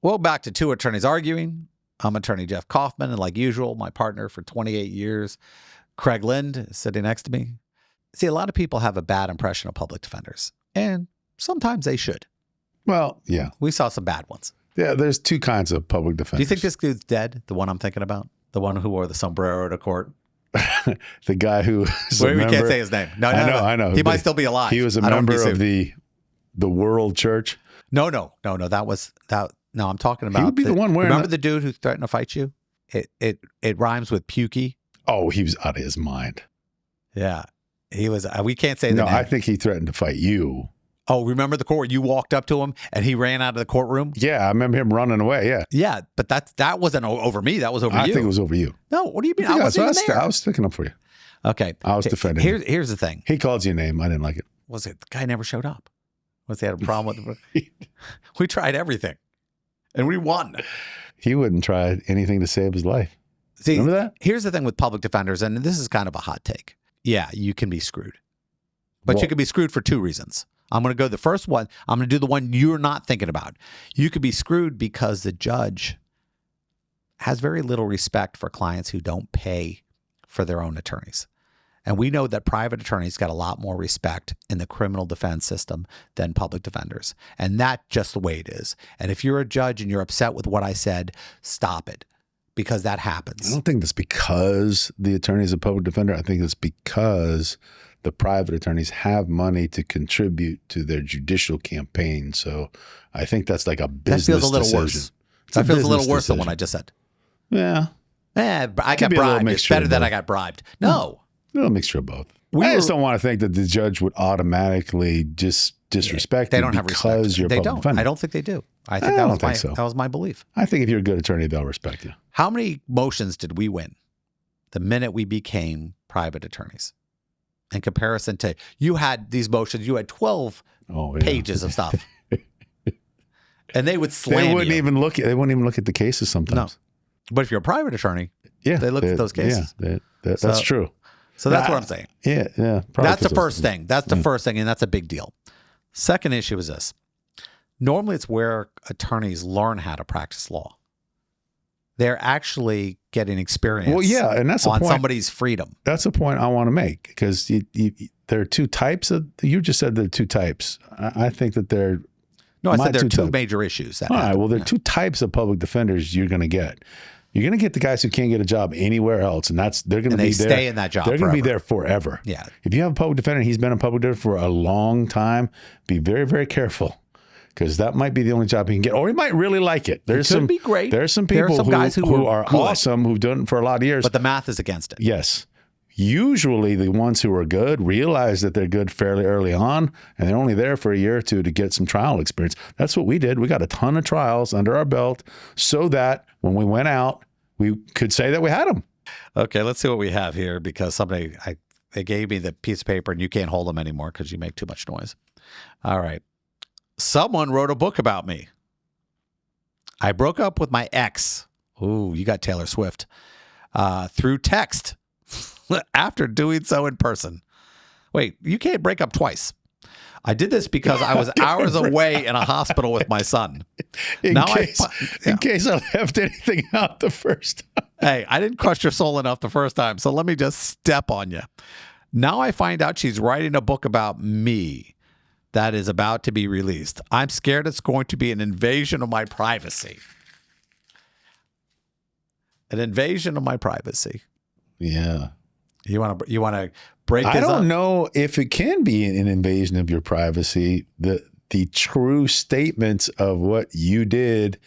Well, back to two attorneys arguing. I'm attorney Jeff Kaufman, and like usual, my partner for 28 years, Craig Lynd, is sitting next to me. See, a lot of people have a bad impression of public defenders, and sometimes they should. Well, yeah. We saw some bad ones. Yeah, there's two kinds of public defenders. Do you think this dude's dead, the one I'm thinking about? The one who wore the sombrero to court? The guy who is a member. We can't say his name. No, I know. He might still be alive. He was a member of the World Church. No. That was that. No, I'm talking about. He would be the one wearing. Remember the dude who threatened to fight you? It rhymes with pukey. Oh, he was out of his mind. Yeah, he was. We can't say the name. I think he threatened to fight you. Oh, remember the court? You walked up to him and he ran out of the courtroom? Yeah, I remember him running away, yeah. Yeah, but that wasn't over me. That was over you. I think it was over you. No, what do you mean? I wasn't even there. I was sticking up for you. Okay. I was defending him. Here's the thing. He called you a name. I didn't like it. Was it the guy never showed up? Was he had a problem with it? We tried everything, and we won. He wouldn't try anything to save his life. See, remember that? Here's the thing with public defenders, and this is kind of a hot take. Yeah, you can be screwed. But you can be screwed for two reasons. I'm going to go the first one. I'm going to do the one you're not thinking about. You could be screwed because the judge has very little respect for clients who don't pay for their own attorneys. And we know that private attorneys got a lot more respect in the criminal defense system than public defenders. And that's just the way it is. And if you're a judge and you're upset with what I said, stop it, because that happens. I don't think that's because the attorney is a public defender. I think it's because the private attorneys have money to contribute to their judicial campaign. So I think that's like a business decision. That feels a little worse. That feels a little worse than what I just said. Yeah. I got bribed. It's better that I got bribed. No. A little mixture of both. I just don't want to think that the judge would automatically just disrespect you because you're a public defender. I don't think they do. I think that was my belief. I think if you're a good attorney, they'll respect you. How many motions did we win the minute we became private attorneys? In comparison to, you had these motions, you had 12 pages of stuff. And they would slam They wouldn't even look at the cases sometimes. No. But if you're a private attorney, they look at those cases. Yeah, that's true. So that's what I'm saying. Yeah. That's the first thing. That's the first thing, and that's a big deal. Second issue is this. Normally, it's where attorneys learn how to practice law. They're actually getting experience and that's on somebody's freedom. That's the point I want to make, because there are two types of, you just said there are two types. I think that there No, I said there are two major issues. All right, well, there are two types of public defenders you're going to get. You're going to get the guys who can't get a job anywhere else, and they're going to be there. They stay in that job They're going forever. to be there forever. Yeah. If you have a public defender and he's been a public defender for a long time, be very, very careful, because that might be the only job he can get, or he might really like it. It could be great. There's some people guys who are awesome, who've done it for a lot of years. But the math is against it. Yes. Usually the ones who are good realize that they're good fairly early on, and they're only there for a year or two to get some trial experience. That's what we did. We got a ton of trials under our belt so that when we went out, we could say that we had them. Okay, let's see what we have here, because they gave me the piece of paper and you can't hold them anymore because you make too much noise. All right. Someone wrote a book about me. I broke up with my ex. Ooh, you got Taylor Swift. Through text after doing so in person. Wait, you can't break up twice. I did this because I was hours away in a hospital with my son. In case I left anything out the first time. Hey, I didn't crush your soul enough the first time, so let me just step on you. Now I find out she's writing a book about me that is about to be released. I'm scared it's going to be an invasion of my privacy. An invasion of my privacy. Yeah. You want to break this up? I don't know if it can be an invasion of your privacy. The true statements of what you did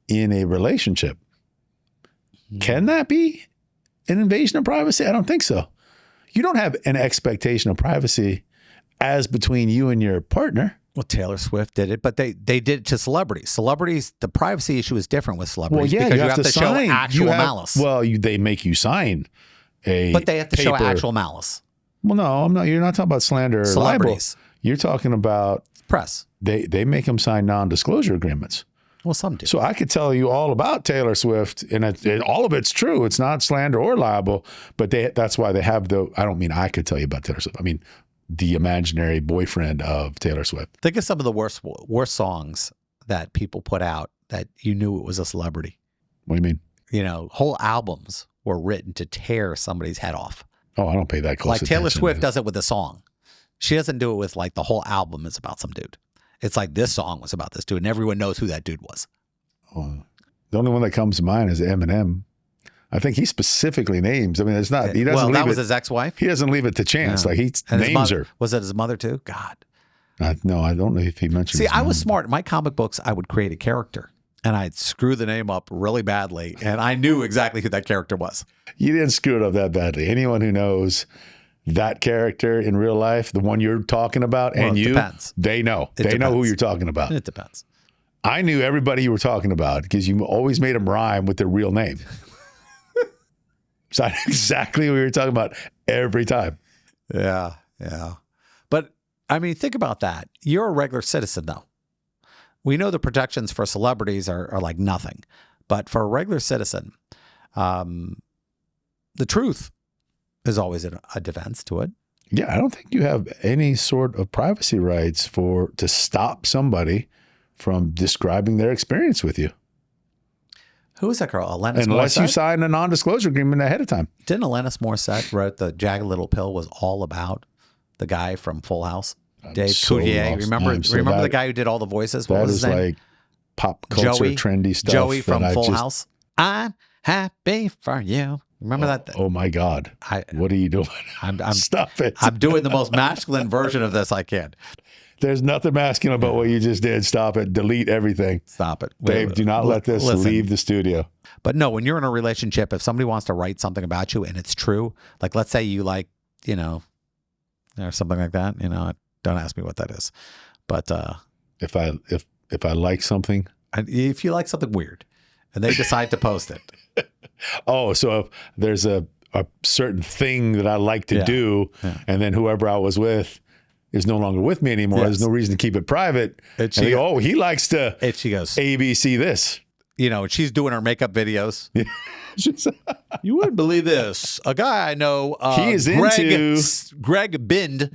in a relationship. Can that be an invasion of privacy? I don't think so. You don't have an expectation of privacy as between you and your partner. Well, Taylor Swift did it, but they did it to celebrities. Celebrities, the privacy issue is different with celebrities because you have to show actual malice. Well, they make you sign but they have to show actual malice. Well, no, I'm not. You're not talking about slander or celebrities. Libel. You're talking about press. They make them sign non-disclosure agreements. Well, some do. So I could tell you all about Taylor Swift, and all of it's true. It's not slander or libel, but that's why they have I don't mean I could tell you about Taylor Swift. I mean the imaginary boyfriend of Taylor Swift. Think of some of the worst songs that people put out that you knew it was a celebrity. What do you mean? You know, whole albums were written to tear somebody's head off. Oh, I don't pay that close Like attention. Taylor Swift does it with a song. She doesn't do it with like the whole album is about some dude. It's like this song was about this dude, and everyone knows who that dude was. Oh, the only one that comes to mind is Eminem. I think he specifically names. I mean, it's not. He doesn't. Well, leave that was it, his ex-wife. He doesn't leave it to chance. Yeah. Like he And his names mother, her. Was it his mother too? God. No, I don't know if he mentioned. See, his I was mom. smart. In my comic books, I would create a character, and I'd screw the name up really badly, and I knew exactly who that character was. You didn't screw it up that badly. Anyone who knows that character in real life, the one you're talking about, Well, and it you, depends. they know. It They know who depends. you're talking about. It depends. I knew everybody you were talking about because you always made them rhyme with their real name. So I knew exactly what you were talking about every time. Yeah, yeah. But I mean, think about that. You're a regular citizen, though. We know the protections for celebrities are like nothing, but for a regular citizen, the truth is always a defense to it. Yeah, I don't think you have any sort of privacy rights to stop somebody from describing their experience with you. Who is that girl? Alanis Unless Morissette? you sign a non-disclosure agreement ahead of time. Didn't Alanis Morissette wrote the Jagged Little Pill was all about the guy from Full House? Dave so Coulier. lost. Remember the guy who did all the voices? What That was is his name? like pop culture, trendy stuff. Joey from that I Full just- House. I'm happy for you. Remember that? Oh my God. I, What are you doing? I'm Stop it. I'm doing the most masculine version of this I can. There's nothing masculine about what you just did. Stop it. Delete everything. Stop it. Dave, do not let this Listen. leave the studio. But no, when you're in a relationship, if somebody wants to write something about you and it's true, like let's say you like, or something like that, don't ask me what that is. But If I like something. if you like something weird and they decide to post it. Oh, so if there's a certain thing that I like to do, and then whoever I was with is no longer with me anymore. Yes. There's no reason to keep it private. And And they go, oh, he likes to And she goes, ABC this. she's doing her makeup videos. You wouldn't believe this. A guy I know, He is into- Greg Bind.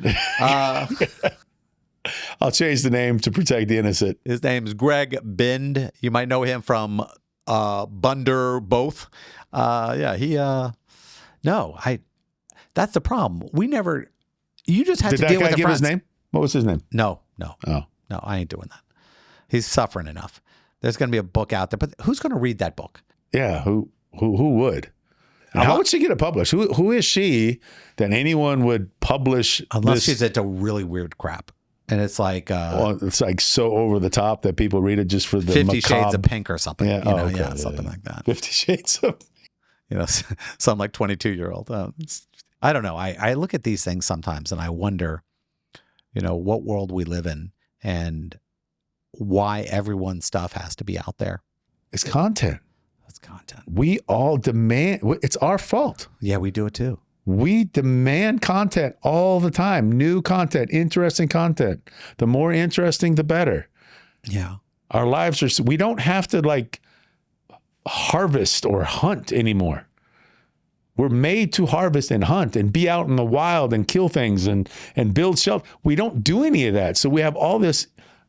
I'll change the name to protect the innocent. His name's Greg Bind. You might know him from Bunder Both. That's the problem. You just had Did to that deal guy with the give friends. his name? What was his name? No, Oh, I ain't doing that. He's suffering enough. There's going to be a book out there, but who's going to read that book? yeah. Who would? And how would she get it published? Who is she that anyone would publish? Unless this? she's into really weird crap. And it's like Well, it's like so over the top that people read it just for the 50 macabre. Shades of Pink or something. Yeah, Something like that. 50 Shades of. Some like 22-year-old. I don't know. I look at these things sometimes and I wonder, what world we live in and why everyone's stuff has to be out there. It's content. That's content. We all demand. It's our fault. Yeah, we do it too. We demand content all the time. New content, interesting content. The more interesting, the better. Yeah. Our lives are. We don't have to like harvest or hunt anymore. We're made to harvest and hunt and be out in the wild and kill things and build shelter. We don't do any of that. So we have all this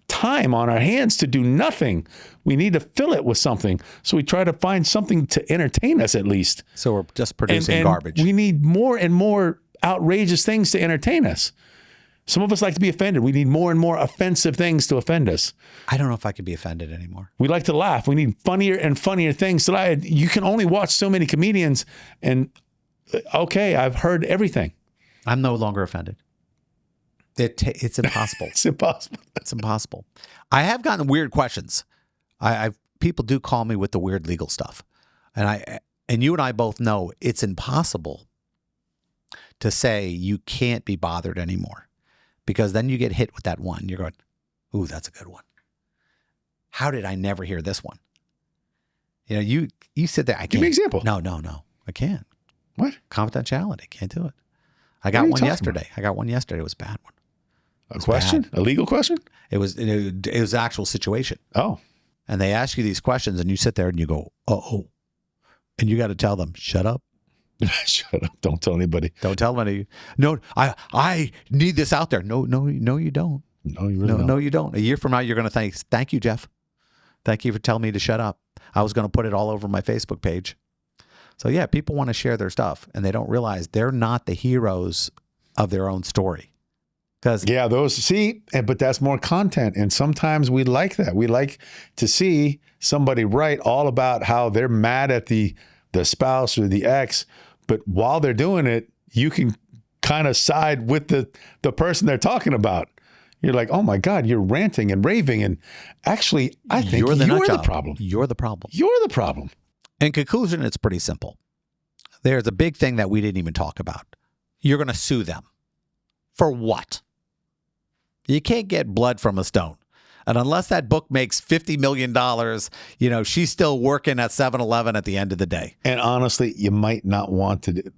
time on our hands to do nothing. We need to fill it with something. So we try to find something to entertain us at least. So we're just producing And garbage. we need more and more outrageous things to entertain us. Some of us like to be offended. We need more and more offensive things to offend us. I don't know if I could be offended anymore. We like to laugh. We need funnier and funnier things. You can only watch so many comedians and, okay, I've heard everything. I'm no longer offended. It's impossible. It's impossible. It's impossible. I have gotten weird questions. People do call me with the weird legal stuff. And you and I both know it's impossible to say you can't be bothered anymore. Because then you get hit with that one. You're going, ooh, that's a good one. How did I never hear this one? You sit there. I can't. Give me an example. No. I can't. What? Confidentiality. Can't do it. I What got are you one talking yesterday. I got one yesterday. It was a bad one. A question? A legal question? It was an actual situation. Oh. And they ask you these questions and you sit there and you go, oh. And you got to tell them, shut up. Shut up. Don't tell anybody. Don't tell them. No, I need this out there. No, you don't. No, you really don't. No, you don't. A year from now, you're going to thank you, Jeff. Thank you for telling me to shut up. I was going to put it all over my Facebook page. So yeah, people want to share their stuff, and they don't realize they're not the heroes of their own story. But that's more content. And sometimes we like that. We like to see somebody write all about how they're mad at the spouse or the ex. But while they're doing it, you can kind of side with the person they're talking about. You're like, oh my God, you're ranting and raving. And actually, I think you're the problem. You're the problem. You're the problem. In conclusion, it's pretty simple. There's a big thing that we didn't even talk about. You're going to sue them. For what? You can't get blood from a stone. And unless that book makes $50 million, she's still working at 7-Eleven at the end of the day. And honestly, you might not want to.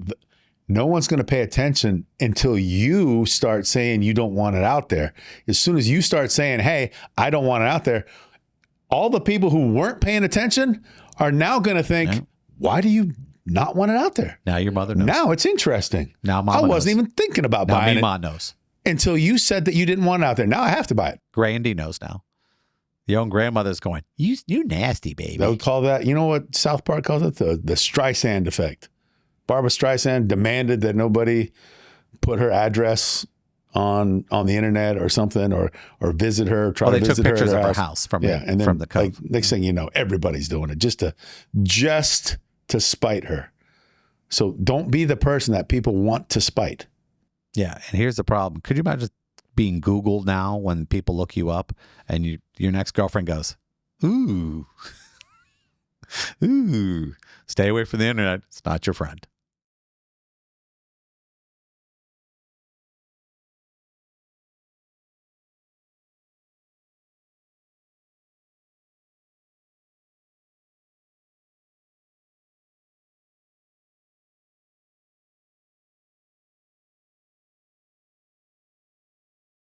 No one's going to pay attention until you start saying you don't want it out there. As soon as you start saying, hey, I don't want it out there, all the people who weren't paying attention are now going to think, why do you not want it out there? Now your mother knows. Now it's interesting. Now Mama I wasn't even thinking about buying it. Mom knows. Until you said that you didn't want it out there. Now I have to buy it. Grandy knows now. Your own grandmother's going, you nasty baby. They would call that, you know what South Park calls it? The Streisand effect. Barbara Streisand demanded that nobody put her address on the internet or something, or visit her, try to visit her. They took pictures of her house from and then, from the code. Next thing you know, everybody's doing it just to spite her. So don't be the person that people want to spite. Yeah, and here's the problem. Could you imagine being Googled now when people look you up and your next girlfriend goes, ooh, stay away from the internet. It's not your friend.